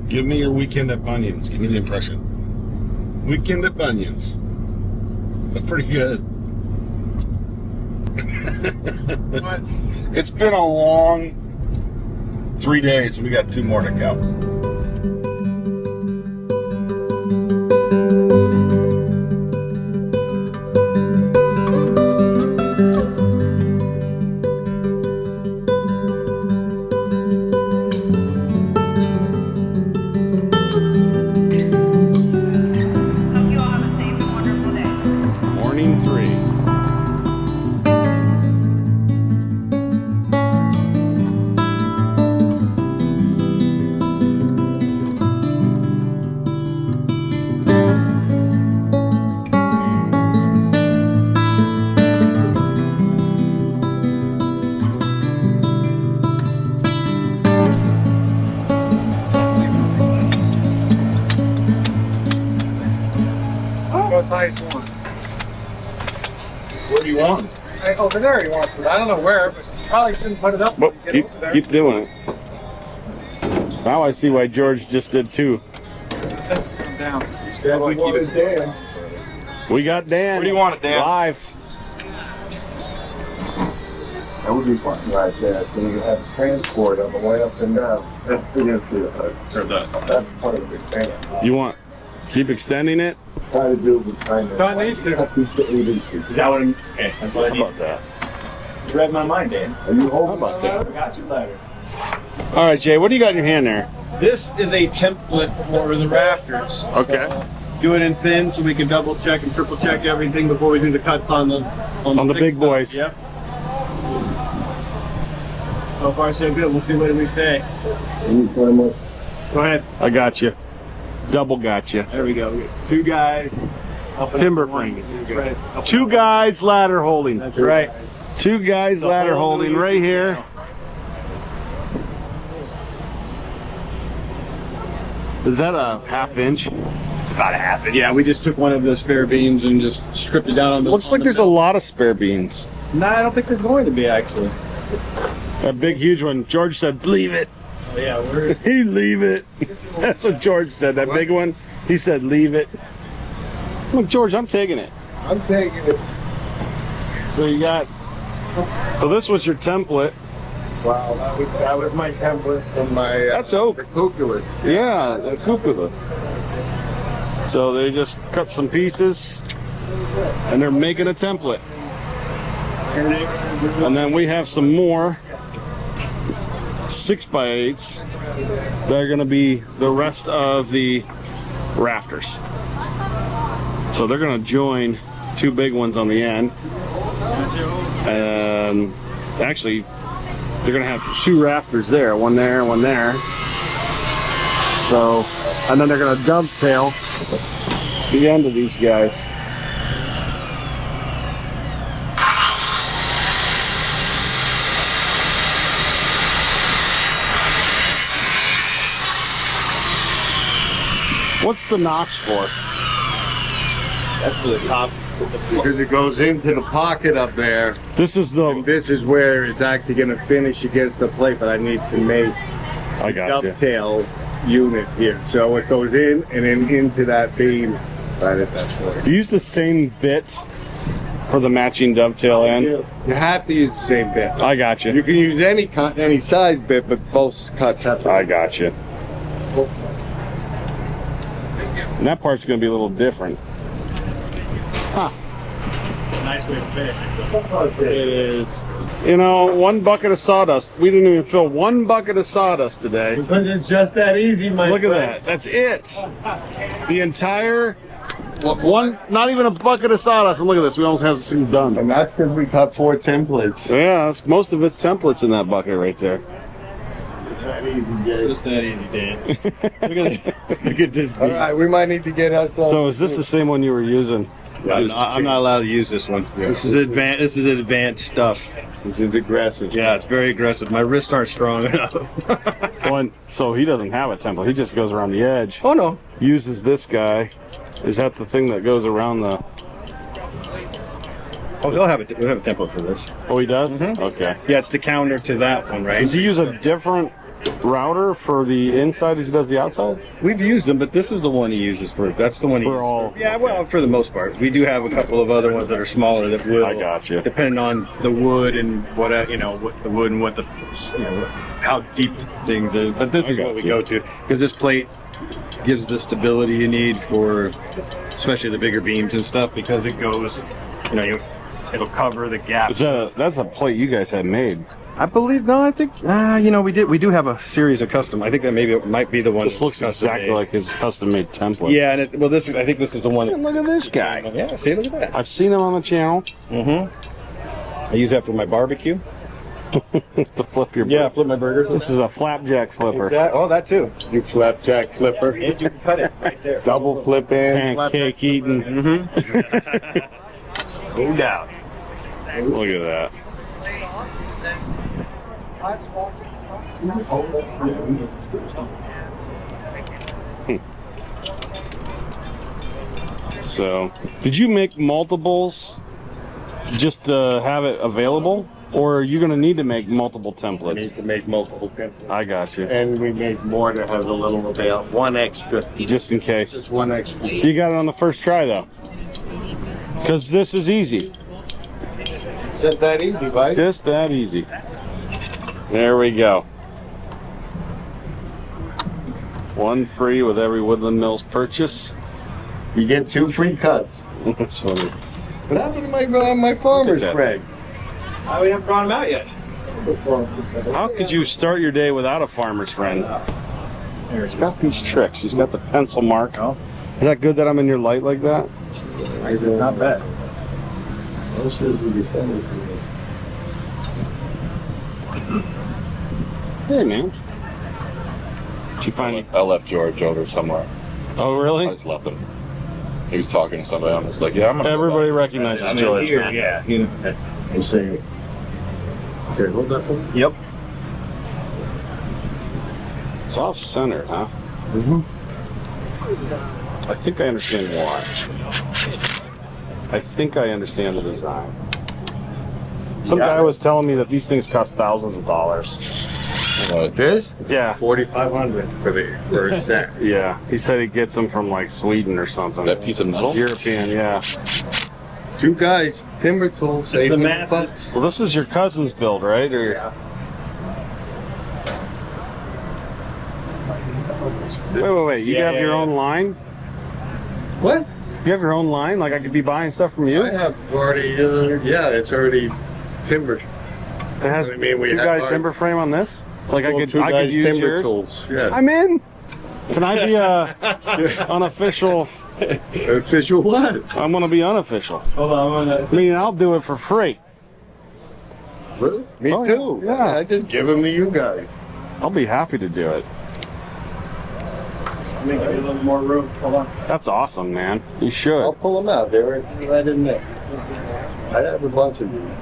Give me your weekend at Bunyan's. Give me the impression. Weekend at Bunyan's. That's pretty good. But it's been a long 3 days, so we got 2 more to go. Highest one. Where do you want? Over there he wants it. I don't know where, but probably shouldn't put it up. Well, keep doing it. Now I see why George just did 2. Come down. We got Dan. Where do you want it, Dan? Live. That would be fun right there. So you have transport on the way up and down. That's part of the big thing. You want keep extending it? Try to do it kind of. Don't need to. Is that what I'm... Okay, that's what I need. How about that? You read my mind, Dan. Are you holding How about that? I got you later. All right, Jay, what do you got in your hand there? This is a template for the rafters. Okay. Do it in thin so we can double check and triple check everything before we do the cuts on the On the big stuff. boys. Yep. So far so good. We'll see what we say. Go ahead. I got you. Double got you. There we go. We got 2 guys. Up and Timber up one. frame. Right. 2 guys ladder holding. That's right. 2 guys The ladder whole holding new right YouTube here. channel. Is that a 1/2 inch? It's about a half inch. Yeah, we just took one of the spare beams and just stripped it down on the. Looks like there's a lot of spare beams. No, I don't think there's going to be actually. That big, huge one. George said, leave it. Oh, yeah, we're. He leave it. That's what George said. That big one. He said, leave it. Look, George, I'm taking it. I'm taking it. So you got. So this was your template. Wow, that was my template from my. That's oak. Cupola. Yeah, the cupola. So they just cut some pieces, and they're making a template. And then we have some more 6x8s that are going to be the rest of the rafters. So they're going to join 2 big ones on the end. And actually, they're going to have 2 rafters there, one there, one there. So, and then they're going to dovetail the end of these guys. What's the notch for? That's for the top. Because it goes into the pocket up there. This is the. And this is where it's actually going to finish against the plate, but I need to make I got you. dovetail unit here. So it goes in and then into that beam right at that point. You use the same bit for the matching dovetail end. You have to use the same bit. I got You you. can use any side bit, but both cuts have to. I got you. And that part's going to be a little different. Huh. Nice way to finish it. It is. You know, 1 bucket of sawdust. We didn't even fill 1 bucket of sawdust today. But it's just that easy, my Look at that. That's it. The entire one, not even a bucket of sawdust. And look at this. We almost have this thing done. And that's because we cut 4 templates. Yeah, that's, most of it's templates in that bucket right there. It's that easy, Jay. Just that easy, Dan. Look at this beast. All right, we might need to get ourselves. So is this the same one you were using? I'm not allowed to use this one. This is advanced. This is advanced stuff. This is aggressive. Yeah, it's very aggressive. My wrists aren't strong enough. So he doesn't have a template. He just goes around the edge. Oh no. Uses this guy. Is that the thing that goes around the? Oh, we'll have a template for this. Oh, he does. Mhm. Okay. Yeah, it's the counter to that one, right? Does he use a different router for the inside as he does the outside? We've used them, but this is the one he uses for. That's the one he For uses all- for. Yeah, well, for the most part. We do have a couple of other ones that are smaller that will. I got you. Depending on the wood and what what the wood and what the how deep things are. But this I is got what we you. go to because this plate gives the stability you need for, especially the bigger beams and stuff, because it goes, it'll cover the gap. That's a plate you guys had made. I believe I think we do have a series of custom. I think that maybe it might be the one. This looks that's custom exactly made. like his custom-made template. Yeah, and I think this is the one. And look at this guy. Yeah, see, look at that. I've seen him on the channel I use that for my barbecue. to flip your Yeah, flip my burgers. This is a flapjack flipper. Exactly. Oh, that too. You flapjack flipper, And you can cut it right there. double flipping. Pancake eating. No doubt. Look at that. So, did you make multiples just to have it available? Or are you going to need to make multiple We templates? need to make multiple templates. I got you. And we make more to have a little avail. One extra. Just in case. Just one extra. You got it on the first try, though. Because this is easy. It's just that easy, buddy. Just that easy. There we go. One free with every Woodland Mills purchase. You get 2 free cuts. That's funny. What happened to my farmer's that. Fred? We haven't brought them out yet. How could you start your day without a farmer's friend? He's got these tricks. He's got the pencil mark. Oh. Is that good that I'm in your light like that? Not bad. Hey, man. Did you find? I left George over somewhere. Oh, I really? just left him. He was talking to somebody. I'm just like, yeah, I'm gonna. Everybody recognizes George. Here, yeah. I'm saying. Okay, hold that for me. Yep. It's off center, huh? I think I understand why. I think I understand the design. Some guy was telling me that these things cost thousands of dollars. This? Yeah. 4,500 for a set. Yeah. He said he gets them from like Sweden or something. That piece of metal. European, yeah. 2 guys, timber tools, the 800 math bucks. Well, this is your cousin's build, right? Or wait. You have your own line? What? You have your own line? Like I could be buying stuff from you? I have already, yeah, it's already timbered. It has I mean, we have two-guy our- timber frame on this? Like Well, I 2 could guys, use timber yours? tools. Yeah. I'm in. Can I be unofficial? Official what? I'm gonna be unofficial. Hold on, I'm I mean, I'll do it for free. Really? Me Oh, too. yeah. I just give them to you guys. I'll be happy to do it. make a little more room. Hold on. That's awesome, man. You I'll should. pull them out. They're right in there. I have a bunch of these.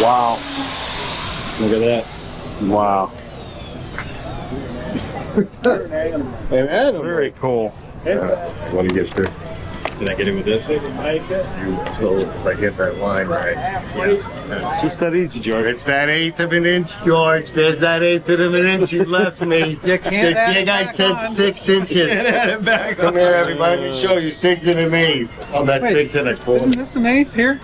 Wow. Look at that. Wow. An animal. Very cool. When he gets there. Did I get it with this? So if I get that line right. It's just that easy, George. It's that eighth of an inch, George. There's that eighth of an inch you left me. You can't add it I back said on. 6 inches. Add it back. Come here, everybody. Let me show you 6 and an eighth. Oh, that's Wait, 6 and a quarter. Isn't this an eighth here?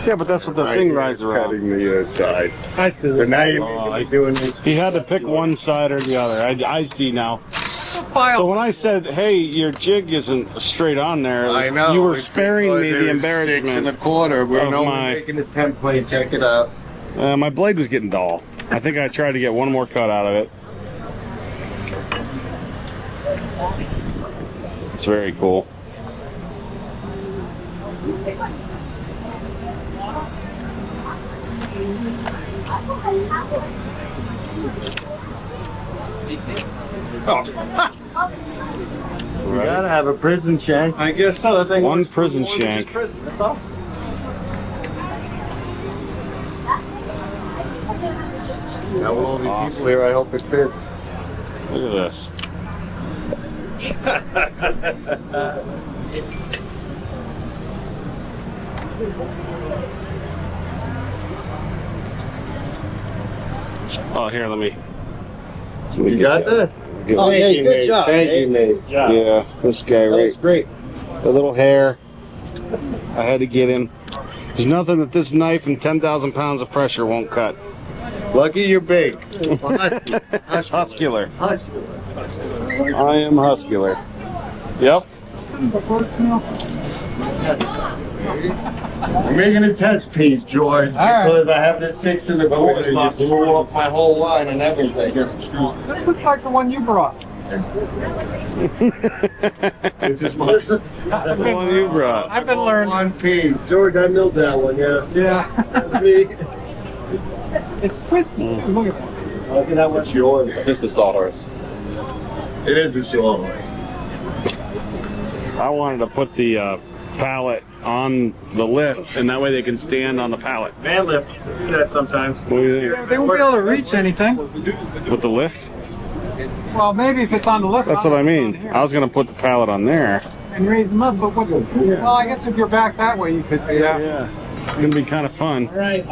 Yeah, but that's what the thing rides around. Cutting the side. I see But this. now you're doing this. He had to pick one side or the other. I see now. So when I said, "Hey, your jig isn't straight on there," it was- I know. you were it's sparing because me the there's 6 embarrassment. and a quarter. We're of only my- making a template. Check it out. My blade was getting dull. I think I tried to get one more cut out of it. It's very cool. You gotta have a prison shank. I guess so. That thing One works for prison more than shank. just prison. That's awesome. Now with all these awesome. people here, I hope it fits. Look at this. Oh, here, let me. You got that? Oh, yeah, good job. Thank you, Nate. Yeah, this guy right. great. The little hair. I had to get him. There's nothing that this knife and 10,000 pounds of pressure won't cut. Lucky you're big. Huscular. Huscular. I am huscular. Yep. I'm making a test piece, George, because I have this 6 and a quarter. You blew up my whole line and everything. This looks like the one you brought. This is my The one you brought. I've been learning. one piece. George, I milled that one, yeah. Yeah. It's twisted too. Look at that. Look at that one's yours. Just the sawhorse. It is a song. I wanted to put the pallet on the lift, and that way they can stand on the pallet. Man lift. Do that sometimes. What do you think? They won't be able to reach anything. With the lift? Well, maybe if it's on the lift. That's I what I don't know if mean. it's on here. I was going to put the pallet on there. And raise them up, but what's well, I guess if you're back that way, you could. Yeah. It's going to be kind of fun. They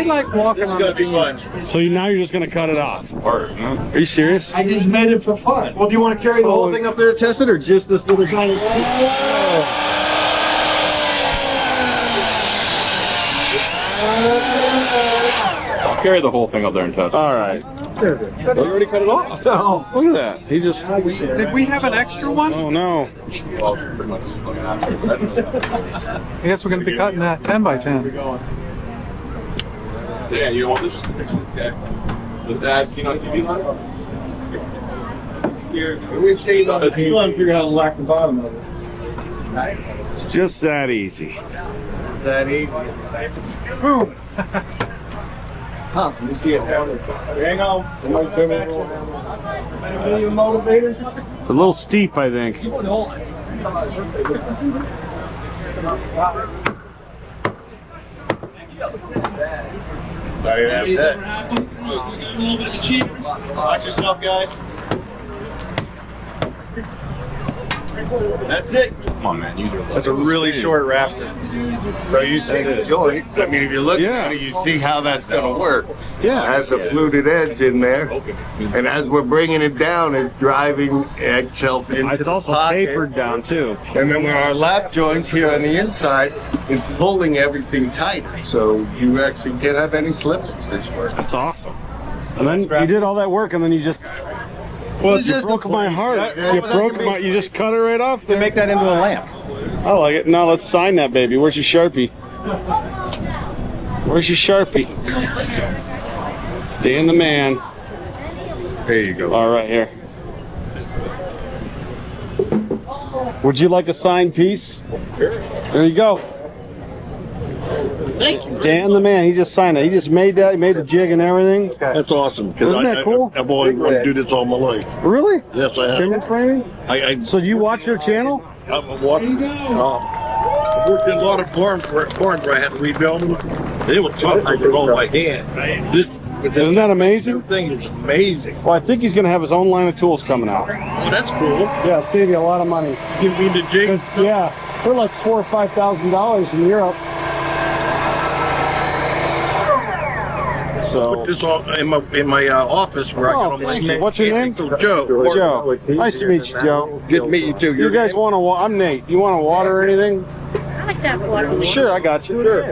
like walking on the beams. So now you're just going to cut it off. Are you serious? I just made it for fun. Well, do you want to carry the whole thing up there to test it, or just this little tiny? I'll carry the whole thing up there and test it. All right. We already cut it off. So. Look at that. He just... Did we have an extra one? Oh, no. Well, it's pretty much. I guess we're going to be cutting that 10 by 10. Yeah, you want this? This guy. The dad seen on TV line? Scared. We see the Let's still haven't figured out how to lock the bottom of it. It's just that easy. that easy. Boom. Huh? You see it down there. Hang on. It's a little steep, I think. Watch yourself, guys. That's it. Come on, man. That's a really short rafter. So you see the joints. I mean, if you look Yeah. at it, you see how that's going to work. It Yeah. has a fluted edge in there. And as we're bringing it down, it's driving itself into It's the also pocket. tapered down, too. And then where our lap joints here on the inside is pulling everything tighter. So you actually can't have any slippage this work. That's awesome. And then you did all that work, and then you just... Well, you broke my heart. You broke my... You just cut it right off there. Make that into a lamp. I like it. Now let's sign that baby. Where's your Sharpie? Where's your Sharpie? Dan the man. There you go. All right, here. Would you like a signed piece? There you go. Thank you. Dan the man. He just signed it. He just made that. He made the jig and everything. That's awesome. 'Cause Isn't that cool? I've always wanted to do this all my life. Really? Yes, I have. Timber framing? I So do you watch their channel? I'm watching. I worked in a lot of farms where I had to rebuild them. They were tough. I did all by hand. Isn't that amazing? Everything is amazing. Well, I think he's going to have his own line of tools coming out. Oh, that's cool. Yeah, save you a lot of money. You mean the jigs? 'Cause, yeah, they're like $4,000 or $5,000 in Europe. So, Put this all in my office where I got all my thank you. What's your name? So Joe. Joe. Nice to meet you, Joe. Good to meet you too. You guys want to? I'm Nate. You want to water or anything? I like that water. Sure, I got you. Sure.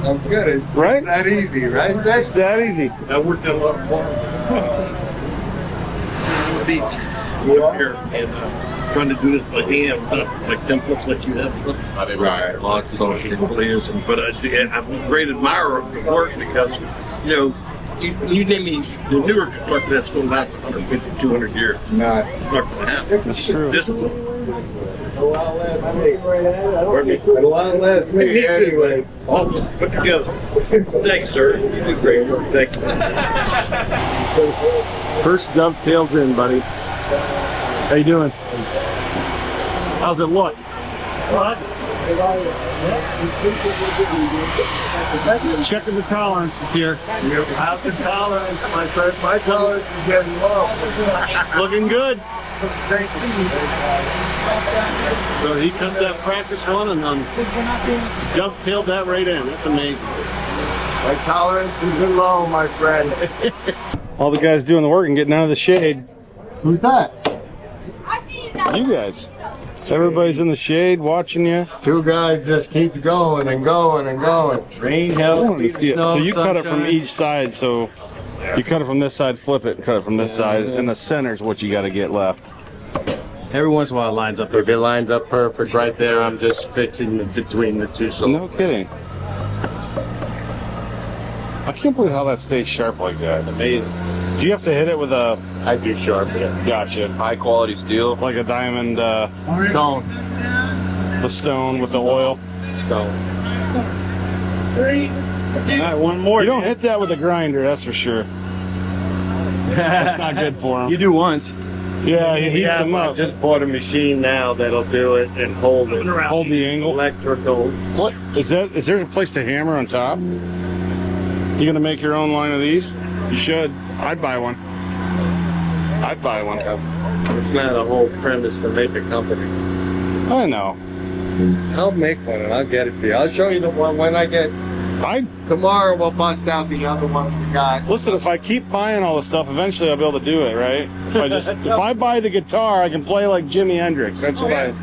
I'm good. It's Right? that easy, right? It's that easy. I worked in a lot of farms. Here and trying to do this by hand, like templates like you have. Right, lots of people is, but I'm a great admirer of the work because, you know, you name me the newer construction that's going to last 150, 200 years. Not. It's not going to happen. That's true. This one. A lot less Me me too. anyway. All put together. Thanks, sir. You do great work. Thank you. First dovetails in, buddy. How you doing? How's it look? Just checking the tolerances here. You have the tolerance, my friend. My tolerance is getting low. Looking good. So he cut that practice one and then dovetailed that right in. That's amazing. My tolerance is low, my friend. All the guys doing the work and getting out of the shade. Who's that? You guys. So everybody's in the shade watching you. Two guys just keep going and going and going. Rain I helps. wanted to see it. So you cut it from each side. So you cut it from this side, flip it, and cut it from this side, and the center's what you got to get left. Every once in a while it lines up. If it lines up perfect right there, I'm just fixing it between the two. So No kidding. I can't believe how that stays sharp like that. Amazing. Do you have to hit it with a? I do sharp it. Gotcha. High quality steel. Like a diamond, Stone. the stone with the oil. Stone. All right, one more. You don't hit that with a grinder, that's for sure. That's not good for him. You do once. Yeah, he heats them up. Just bought a machine now that'll do it and hold it. Hold the angle. Electrical. What is that? Is there a place to hammer on top? You gonna make your own line of these? You should. I'd buy one. I'd buy one. It's not a whole premise to make a company. I know. I'll make one and I'll get it for you. I'll show you the one when I get. Tomorrow we'll bust out the other one we got. Listen, if I keep buying all this stuff, eventually I'll be able to do it, right? If I buy the guitar, I can play like Jimi Hendrix. That's what I.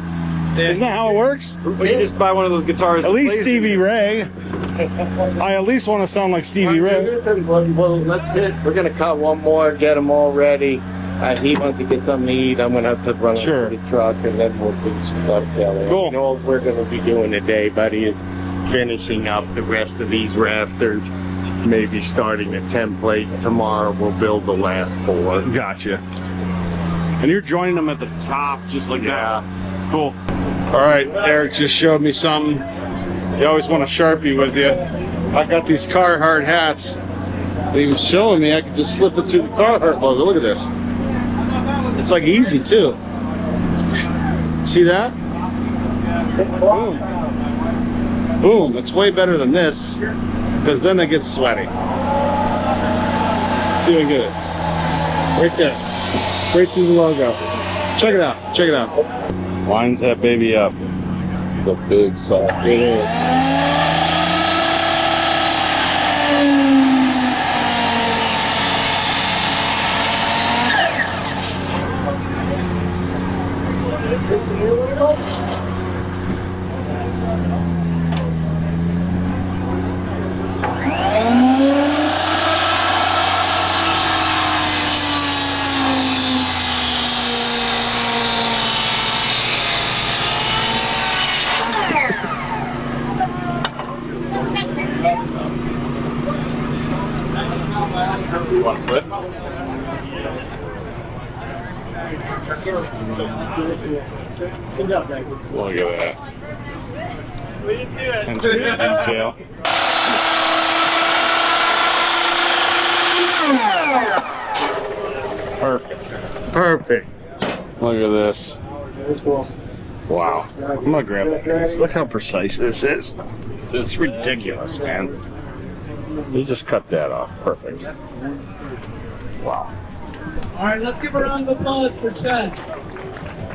Isn't that how it works? Well, you just buy one of those guitars. At least Stevie Ray. I at least want to sound like Stevie Ray. Well, let's hit. We're gonna cut one more, get them all ready. He wants to get something to eat. I'm gonna have to run Sure. to the truck and then we'll do some dovetailing. Cool. You know what we're gonna be doing today, buddy, is finishing up the rest of these rafters. Maybe starting a template. Tomorrow we'll build the last four. Gotcha. And you're joining them at the top, just like that. Cool. All right, Eric just showed me something. You always want a Sharpie with you. I got these Carhartt hats. He was showing me I could just slip it through the Carhartt logo. Look at this. It's like easy too. See that? Boom. Boom. It's way better than this because then it gets sweaty. See if I can get it. Right there. Right through the logo. Check it out. Check it out. Lines that baby up. It's a big saw. It is. You want to flip? Good job, guys. Look at that. Attention to detail. Perfect. Perfect. Look at this. Wow. I'm gonna grab this. Look how precise this is. It's ridiculous, man. You just cut that off. Perfect. Wow. All right, let's give a round of applause for Chad.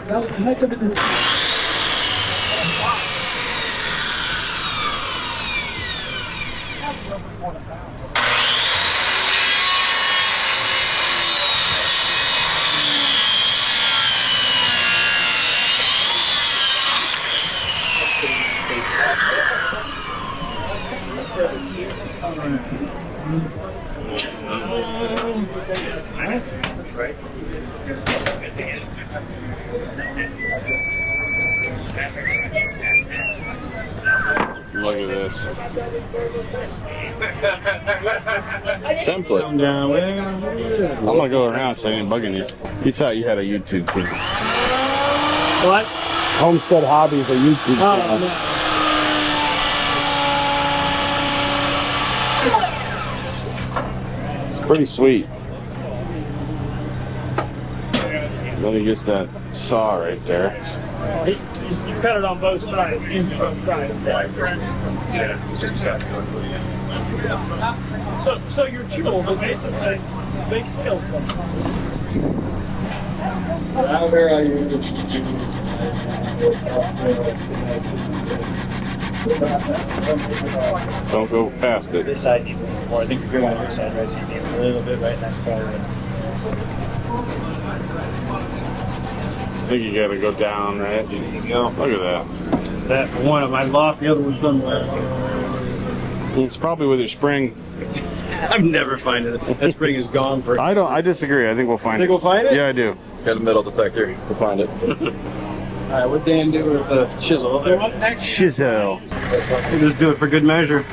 That was a heck of a design. Look at this. Template. I'm gonna go around so I ain't bugging you. You thought you had a YouTube channel. What? Homestead Hobbies, a YouTube channel. It's pretty sweet. Then he gets that saw right there. You cut it on both sides. Both sides. So your tools are basically big skills. Don't go past it. This side needs a little more. I think you're going on your side, right? So you need a little bit right in that corner. I think you gotta go down, right? There you go. Look at that. That one of I lost, the other one's somewhere. It's probably with your spring. I'm never finding it. That spring is gone for. I disagree. I think we'll find it. Think we'll find it? Yeah, I do. Got a metal detector. We'll find it. All right, what Dan do with the chisel? Chisel. We'll just do it for good measure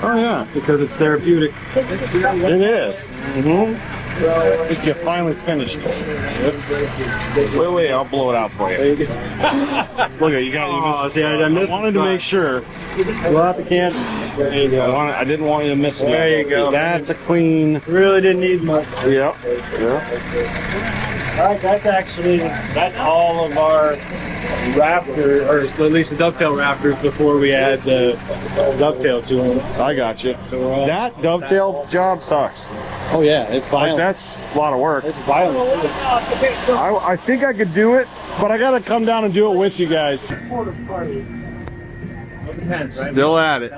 Oh yeah, because it's therapeutic. it is. Mm-hmm. It's like you finally finished it. Wait, I'll blow it out for you. Look at you got. Oh, You see, I missed. missed I wanted to make sure. Blow out the can. There you go. I didn't want you to miss it. There you go. That's a clean. Really didn't need much. Yep. All right, that's all of our rafter, or at least the dovetail rafters before we add the dovetail to them. I got you. That dovetail job sucks. Oh yeah, it's Like, violent. that's a lot of work. It's violent. I think I could do it, but I gotta come down and do it with you guys. Still at it.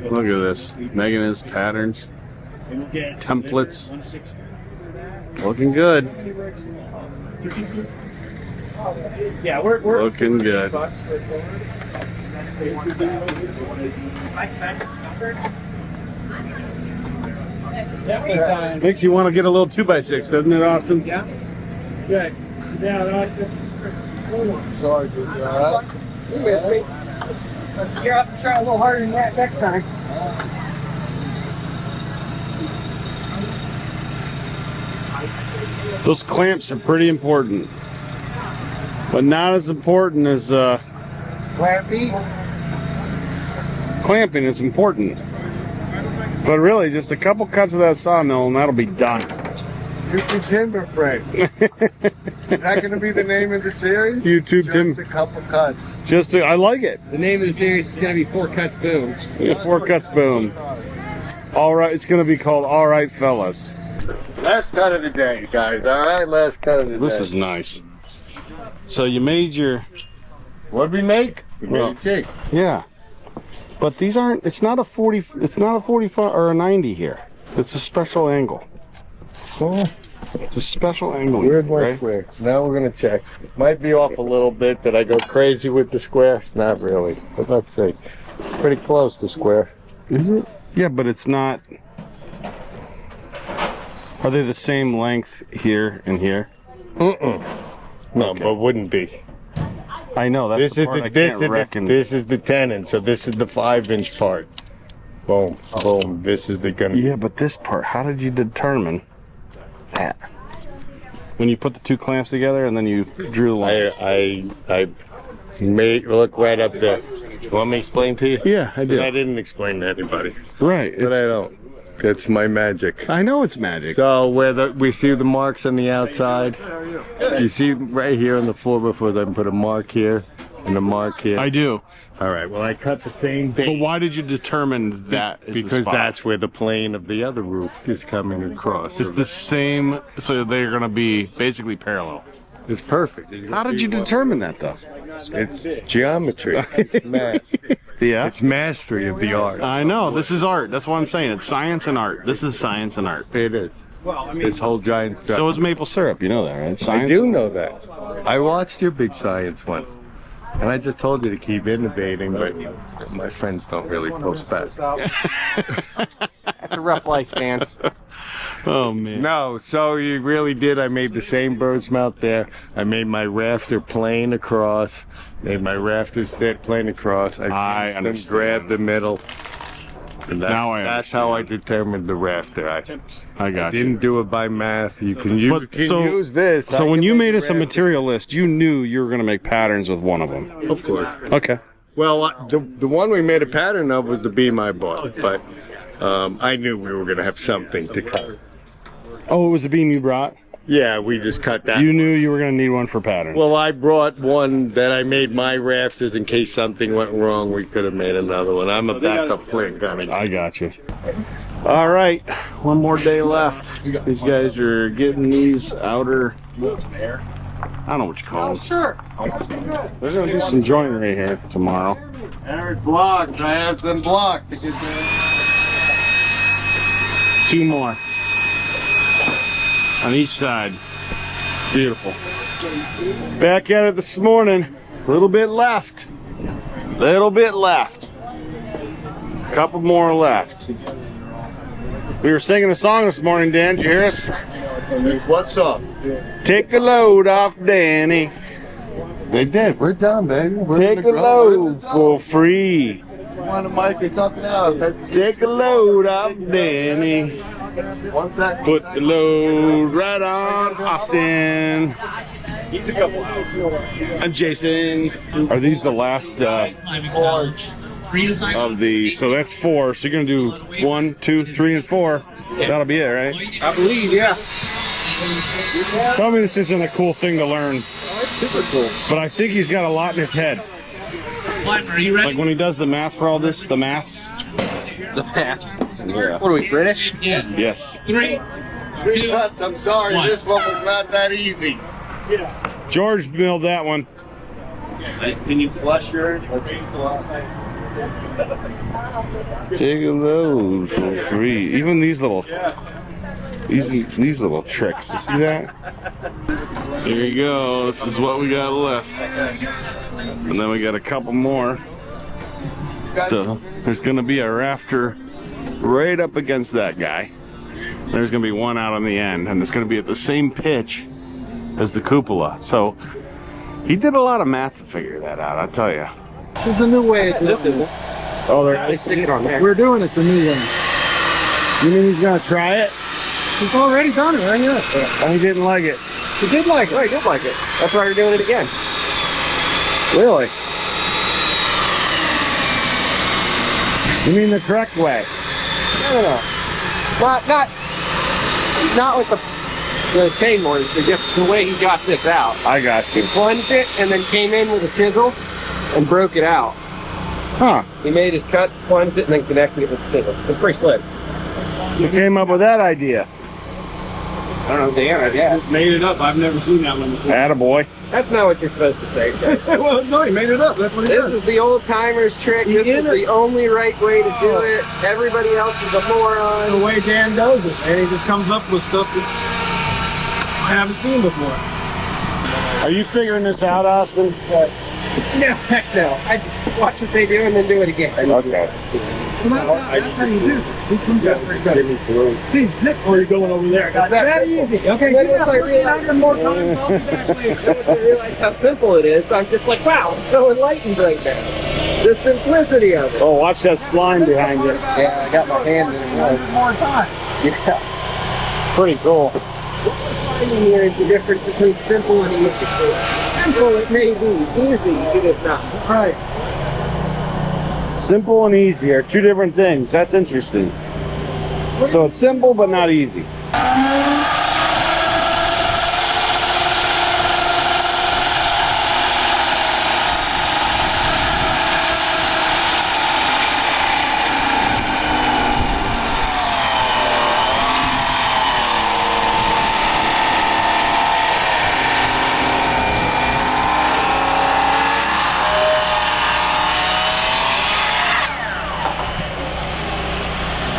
Look at this. Making his patterns, templates. Looking good. Yeah, we're Looking good. Makes you want to get a little 2x6, doesn't it, Austin? Yeah. Good. Yeah, Sorry, dude. You all right? you missed me. You're have to try a little harder than that next time. Those clamps are pretty important, but not as important as Clampy? clamping. It's important, but really just a couple cuts of that sawmill and that'll be done. YouTube timber frame. Is that going to be the name of the series? YouTube Just timber. a couple cuts. I like it. The name of the series is going to be 4 Cuts Boom. Yeah, 4 cuts, boom. All right, it's gonna be called All Right, Fellas. Last cut of the day, guys. All right, last cut of the day. This is nice. So you made your What did we make? We made Well- a jig. yeah, but these aren't. It's not a 40. It's not a 45 or a 90 here. It's a special angle. Oh, It's a special angle. where's my right? square? Now we're going to check. Might be off a little bit. Did I go crazy with the square? Not really. But let's see. Pretty close to square. Is it? Yeah, but it's not. Are they the same length here and here? No, Okay. but wouldn't be. I know that's This the is part the I this can't is reckon. this is the 10-inch, so this is the 5-inch part. Boom, boom. This is the gonna. Yeah, but this part. How did you determine that? When you put the two clamps together and then you drew the lines. I made look right up there. You want me to explain to you? Yeah, I I did. didn't explain to anybody, Right. but I It's, don't. It's my magic. I know it's magic. So where we see the marks on the outside, you see right here on the floor before they put a mark here and a mark here. I do. All right. Well, I cut the same base. But why did you determine that is the Because spot? that's where the plane of the other roof is coming across. It's the same, so they're going to be basically parallel. It's perfect. How did you determine that, though? It's geometry. It's math. Yeah. It's mastery of the art. I know. This is art. That's what I'm saying. It's science and art. This is science and art. It is. This whole giant structure. So is maple syrup. You know that, right? It's I science. do know that. I watched your big science one. And I just told you to keep innovating, but my friends don't really post back. That's a rough life, man. Oh, man. No, so you really did. I made the same bird's mouth there. I made my rafter plane across. Made my rafters sit plane across. I understand. grabbed the middle. And That's how I determined the rafter. I got didn't do it by math. You can use this. So when you made us a material list, you knew you were going to make patterns with one of them. Of course. Okay. Well, the one we made a pattern of was the beam I bought, but I knew we were going to have something to cut. Oh, it was the beam you brought? Yeah, we just cut that. You knew you were going to need one for patterns. Well, I brought one that I made my rafters in case something went wrong. We could have made another one. I'm a backup plan kind of guy. I got you. All right, one more day left. These guys are getting these outer. I don't know what you call them. Sure. They're going to do some joinery here tomorrow. There's blocks. I have them blocked to get there. 2 more on each side. Beautiful. Back at it this morning. A little bit left. Little bit left. Couple more left. We were singing a song this morning, Dan. Did you hear us? What's up? Take a load off Danny. They did. We're done, baby. Take a load for free. Want to mic or something else? Take a load off Danny. 1 second. Put the load right on Austin. He's a couple. And Jason. Are these the last of the? So that's 4. So you're gonna do 1, 2, 3, and 4. That'll be it, right? I believe, yeah. Tell me this isn't a cool thing to learn. Super cool. But I think he's got a lot in his head. Are you ready? Like when he does the math for all this, the maths. The math. Yeah. What are we, British? Yeah. Yes. 3, 2, Cuts. I'm sorry. One. This one was not that easy. George built that one. Can you flush your? Take a load for free. Even these little little tricks. You see that? There you go. This is what we got left. And then we got a couple more. So there's gonna be a rafter right up against that guy. There's gonna be one out on the end, and it's gonna be at the same pitch as the cupola. So he did a lot of math to figure that out, I'll tell you. There's a new way to do this. Oh, there Stick it on there. We're doing it the new way. You mean he's gonna try it? He's already done it, right? Yeah. Oh, he didn't like it. He did like it. Oh, I did like it. That's why we're doing it again. Really? You mean the correct way? No. Not with the chain mortars, but just the way he got this out. I got He you. plunged it and then came in with a chisel and broke it out. Huh. He made his cuts, plunged it, and then connected it with the chisel. It's pretty slick. Who came up with that idea? I don't know, Dan, yeah. Made it up. I've never seen that one before. Attaboy. That's not what you're supposed to say, Jay. Well, no, he made it up. That's what he This did. is the old timer's trick. This is the only right way to do it. Everybody else is a moron. The way Dan does it, and he just comes up with stuff that I haven't seen before. Are you figuring this out, Austin? No, heck no. I just watch what they do and then do it again. Okay. Well, that's how you do this. He comes out pretty good. See, zips. Or you're going over there. That's that easy. Okay, Then good once I enough. realized More times, I'll do that later. Once I realized how simple it is, I'm just like, wow, I'm so enlightened right now. The simplicity of it. Oh, watch that slime behind you. Yeah, I got my hand in it. More times. Yeah. Pretty cool. What we're finding here is the difference between simple and easy. Simple it may be, easy it is not. Right. Simple and easy are 2 different things. That's interesting. So it's simple, but not easy.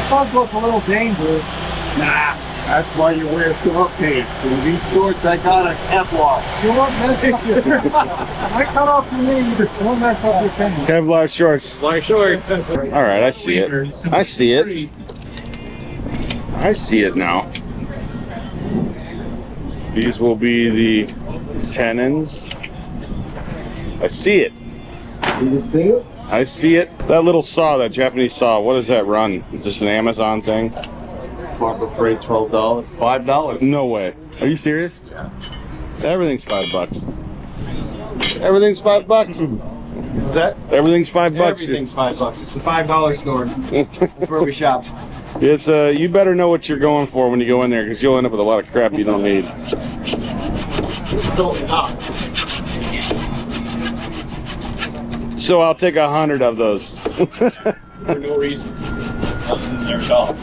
Does look a little dangerous. Nah, that's why you wear short pants. In these shorts, I got a Kevlar. You won't mess up your I cut off your knee, but you won't mess up your finger. Kevlar shorts. Like shorts. All right, I see it. I see it. I see it now. These will be the tenons. I see it. You see it? I see it. That little saw, that Japanese saw, what does that run? Just an Amazon thing? Harbor Freight, $12, $5. No way. Are you serious? Yeah. Everything's $5. Everything's $5. Is that? Everything's $5. Everything's $5. It's the $5 store. That's where we shop. It's you better know what you're going for when you go in there, because you'll end up with a lot of crap you don't need. So I'll take 100 of those. For no reason. Nothing there at all.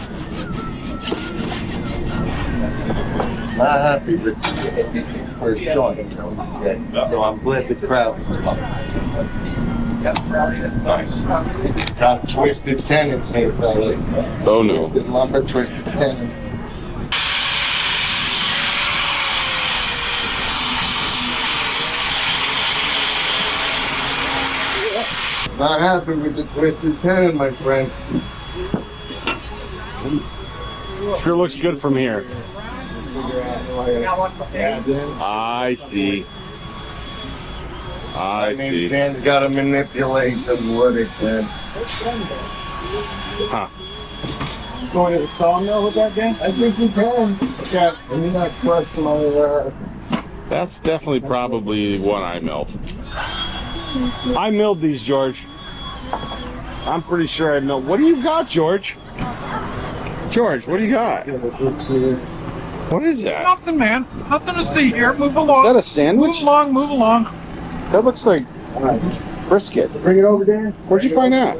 Not happy with the first joint. So I'm glad the crowd was up. Nice. Got twisted tenons here, fellas. Oh no. Twisted lumber, twisted tenons. Not happy with the twisted tenon, my friend. Sure looks good from here. I see. I see. Dan's got to manipulate the wood again. Huh. Going to the sawmill with that, Dan? I think you can. Yeah. I mean, not crush my, That's definitely probably one I milled. I milled these, George. I'm pretty sure I milled. What do you got, George? George, what do you got? What is that? Nothing, man. Nothing to see here. Move Is along. that a sandwich? Move along, move along. That looks like brisket. Bring it over, Dan. Where'd you find that?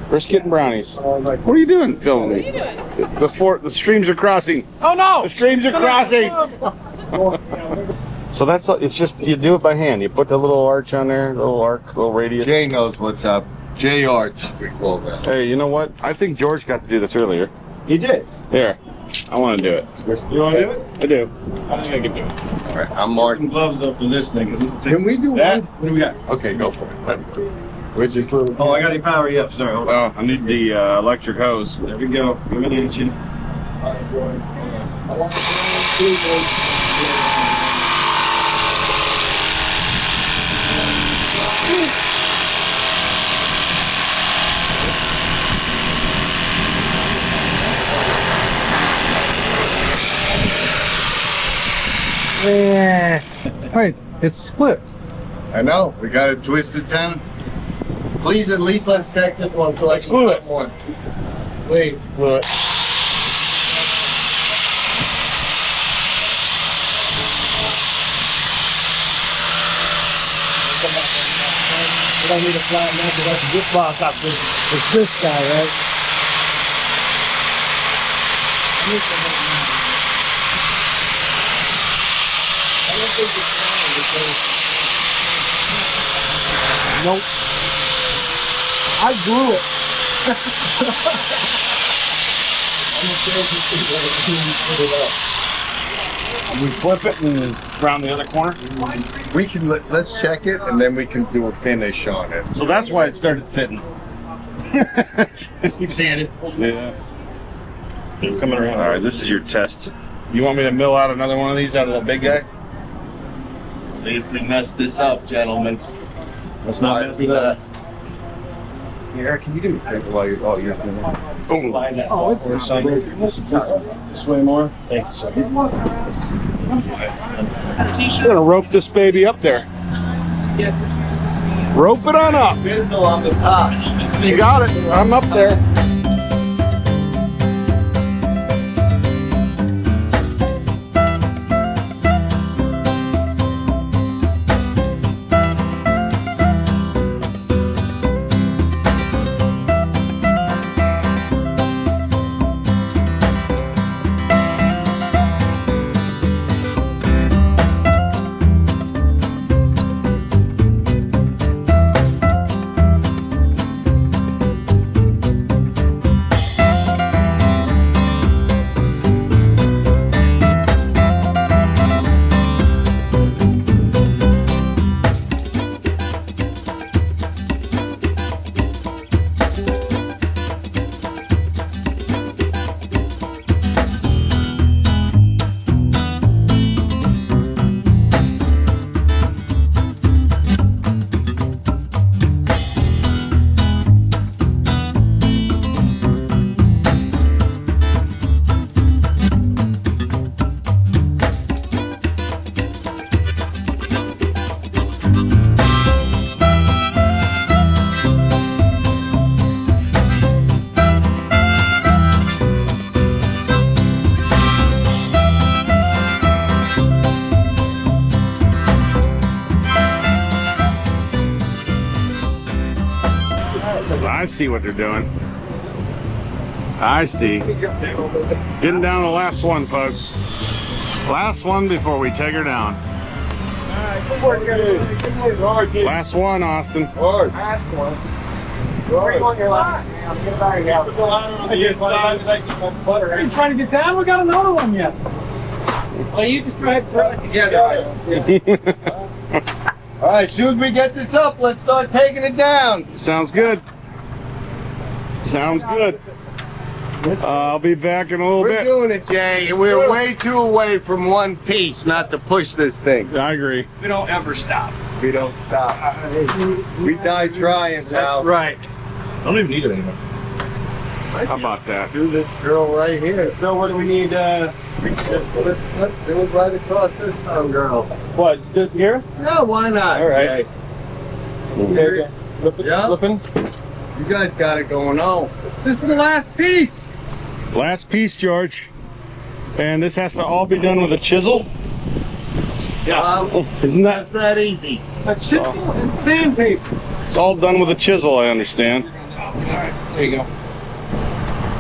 Brisket and brownies. What are you doing filming me? The streams are crossing. Oh, no. The streams are crossing. So that's it's just you do it by hand. You put the little arch on there, little arc, little radius. Jay knows what's up. Jay Arch, we call that. Hey, you know what? I think George got to do this earlier. He did. Here, I want to do it. You want to do it? I do. I think I can do it. All right, I'm Mark. Some gloves though for this thing. 'Cause this will take- Can we do that? one? What do we got? Okay, go for it. Let me go. Where's this little? Oh, I got to power you up. Sorry. Hold on. Oh, I need the electric hose. There we go. Give me the engine. Wait, it's split. I know. We got a twisted tenon. Please, at least let's check this one so I can glue put one. Please. Glue it. We don't need a flat nut, but that's a good box up with this guy, right? Nope. I glue it. We flip it and round the other corner. We can let's check it and then we can do a finish on it. So that's why it started fitting. Just keep sanding. Yeah. They're coming around. All right, this is your test. You want me to mill out another one of these out of the big guy? If we mess this up, gentlemen. Let's not mess it up. Eric, can you do me a favor while you're doing that? Boom. Oh, it's not. This way more? Thanks. We're gonna rope this baby up there. Rope it on up. Bissell on the top. You got it. I'm up there. I see what they're doing. I see. Getting down to the last one, folks. Last one before we take her down. Last one, Austin. Last one. Where are you going your last? Are you trying to get down? We got another one yet. Well, you just go ahead and put it together. All right, soon as we get this up, let's start taking it down. Sounds good. Sounds good. I'll be back in a little We're bit. doing it, Jay. We're way too away from one piece not to push this thing. I agree. We don't ever stop. We don't stop. We die trying, pal. That's right. I don't even need it anymore. How about that? Do this girl right here. So what do we need? Let's do it right across this time, girl. What? Just here? Yeah, why not? All right. Jay? Yeah. Flipping. You guys got it going on. This is the last piece. Last piece, George. And this has to all be done with a chisel? Isn't That's not easy. A chisel and sandpaper. It's all done with a chisel, I understand. There you go.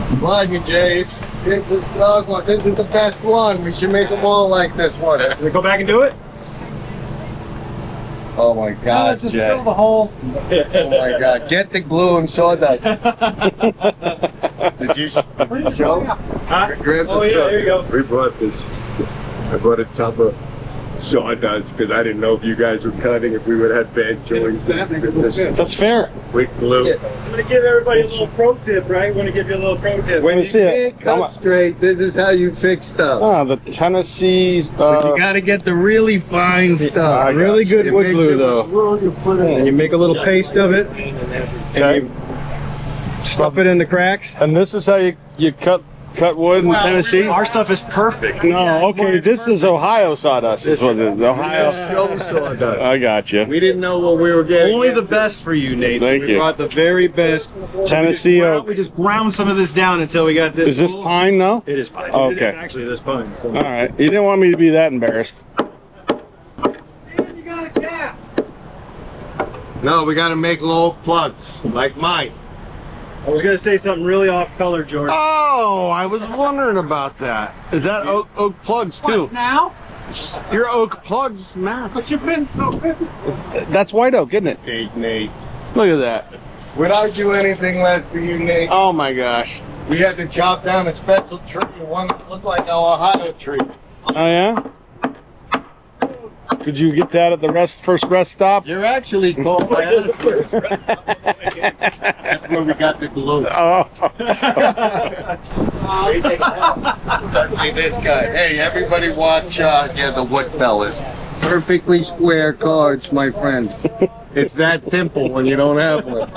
Come on, you Jay. It's a snug one. This is the best one. We should make them all like this one. Can we go back and do it? Oh my God, Just Jay. drill the holes. Oh my God. Get the glue and sawdust. Did you show? Grab the Oh, yeah, there you go. We brought this. I brought a tub of sawdust because I didn't know if you guys were cutting, if we would have bad joints. That's fair. With glue. I'm going to give everybody a little pro tip, right? I'm going to give you a little pro tip. Let me see it. Can't cut straight. This is how you fix stuff. Oh, the Tennessee's. But you got to get the really fine stuff. Really good You wood mix glue, it with though. glue, you put it And you make a little paste of it, and you stuff it in the cracks. And this is how you cut wood in Tennessee? Our stuff is perfect. No, okay, this is Ohio sawdust. This was it. Ohio. Show sawdust. I got you. We didn't know what we were getting. Only the best for you, Nate. Thank we you. brought the very best. Tennessee We oak. just ground some of this down until we got this. Is this pine, though? It is pine. Okay. It's actually this pine. So. All right. You didn't want me to be that embarrassed. You got a cap. No, we got to make little plugs like mine. I was gonna say something really off color, George. Oh, I was wondering about that. Is that oak plugs, too? What now? Your oak plugs, man. But you've been so good. That's white oak, isn't it? Nate. Look at that. Without do anything less for you, Nate. Oh, my gosh. We had to chop down a special tree, one that looked like an Ohio tree. Oh, yeah? Did you get that at the first rest stop? You're actually called by us first. That's where we got the glue. Oh. Hey, this guy. Hey, everybody watch the Woodfellas. Perfectly square cards, my friend. It's that simple when you don't have one.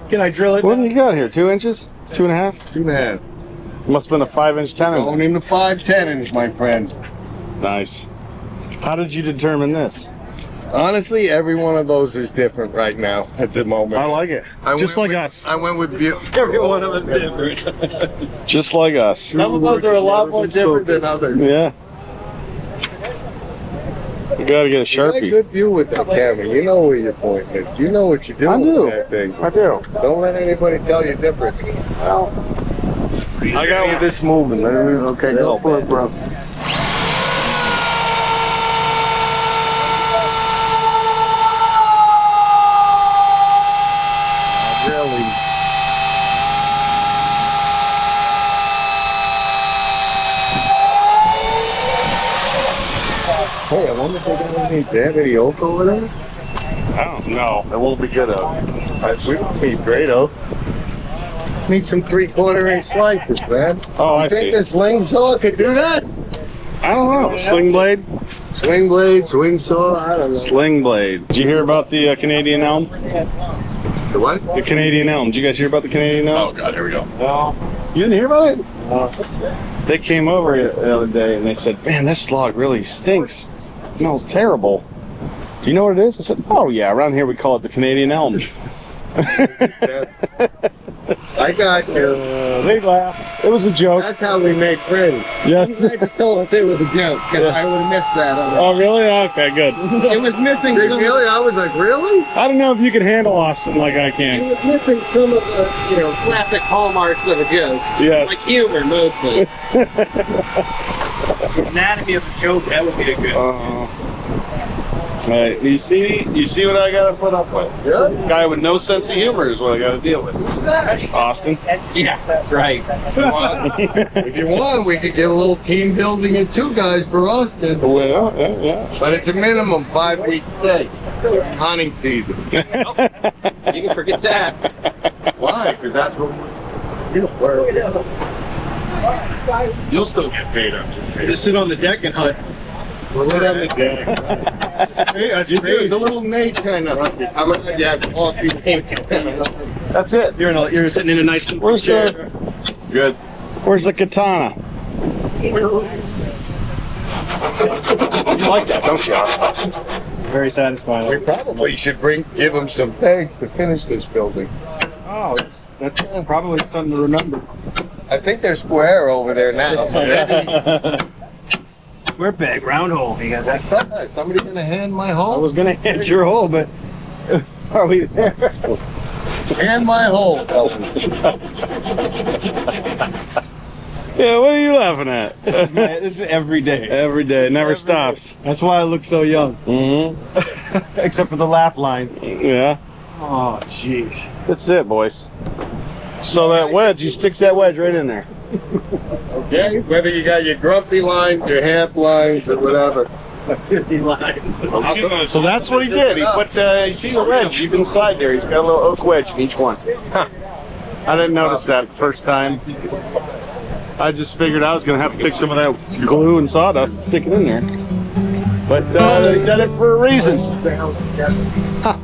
Can I drill it? What do you got here? 2 inches? 2.5? 2.5. Must have been a 5-inch tenon. Going into 5/10 my friend. Nice. How did you determine this? Honestly, every one of those is different right now at the moment. I like it. Just like us. I went with Every one of us different. Just like us. Some of those are a lot more different than others. Yeah. You gotta get a You got a Sharpie. good view with that camera. You know where your point is. You know what you're doing I do. with that thing. I do. Don't let anybody tell you different. Well, I got this moving. Okay, go for it, bro. Hey, I wonder if they're gonna need any oak over there? I don't know. It won't be good oak. We don't need great oak. Need some 3/4 inch slices, man. Oh, I You think see. this sling saw could do that? I don't know. Sling blade? Swing blade, swing saw, I don't know. Sling blade. Did you hear about the Canadian elm? The what? The Canadian elm. Did you guys hear about the Canadian elm? Oh God, here we go. No. You didn't hear about it? They came over the other day and they said, "Man, this log really stinks. It smells terrible." Do you know what it is? I said, "Oh yeah, around here we call it the Canadian elm." I got you. They laughed. It was a joke. That's how we make friends. Yes. I just told us it was a joke, because I would have missed that. Oh, really? Okay, good. It was missing They some, really? I was like, really? I don't know if you can handle Austin like I it can. was missing some of the, classic hallmarks of a joke. Yes. Like humor, mostly. Anatomy of a joke, that would be a good Right. You see what I gotta put up with? Yeah. Guy with no sense of humor is what I gotta deal with. Austin. Yeah, right. If you want, we could get a little team building in 2 guys for Austin. Well, yeah. But it's a minimum 5-week stay. Hunting season. You can forget that. Why? Because that's what we're. You'll still get paid up. Just sit on the deck and hunt. Sit on the deck. It's a little Nate kind of hunting. I'm gonna have coffee. That's it. You're sitting in a nice Where's the Good. Where's the katana? You like that, don't you, Austin? very satisfying. We probably should give them some thanks to finish this building. Oh, that's probably something to remember. I think they're square over there now. We're big, round hole. You got that? Somebody gonna hand my I hole? was gonna hit your hole, but are we there? Hand my hole, fellas. Yeah, what are you laughing at? This is every day. Every day, it never stops. That's why I look so young. Mm-hmm. Except for the laugh lines. Yeah. Oh, jeez. That's it, boys. So that wedge, he sticks that wedge right in there. Okay, whether you got your grumpy lines, your half lines, or whatever. 50 lines. So that's what he did. He put, you see the wedge deep inside there. He's got a little oak wedge in each one. Huh. I didn't notice that the first time. I just figured I was going to have to pick some of that glue and sawdust and stick it in there. But he did it for a reason. Huh.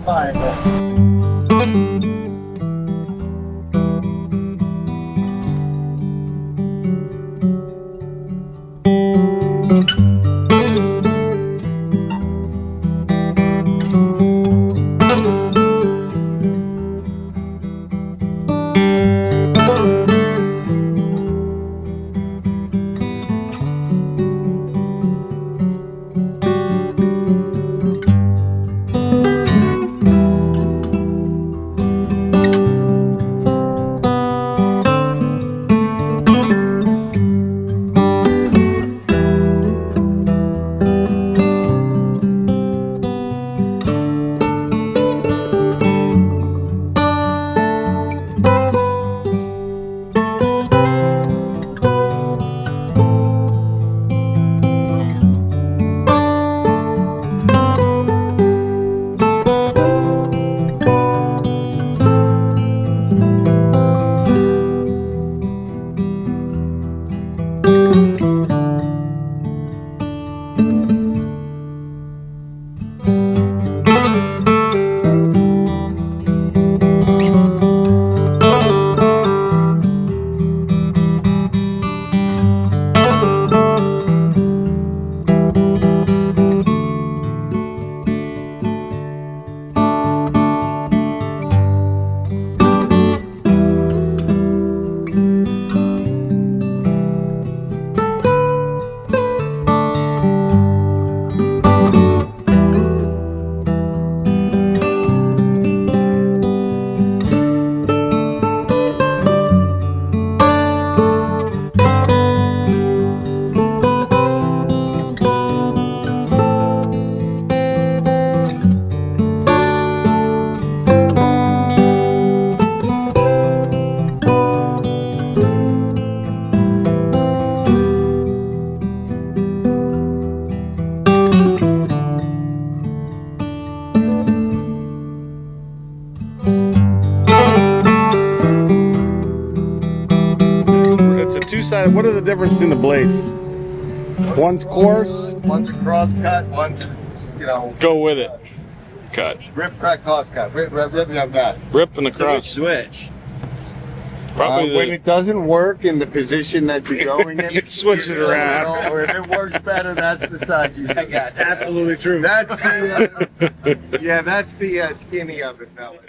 Two-sided. What are the difference in the blades? One's coarse. One's a cross cut, one's, Go with it. Cut. rip, crack, cross cut. Rip that. Rip and across. Switch. Probably When it doesn't work in the position that you're going in, You can switch it around. Or if it works better, that's the side you got. Absolutely true. That's the, that's the skinny of it, fella.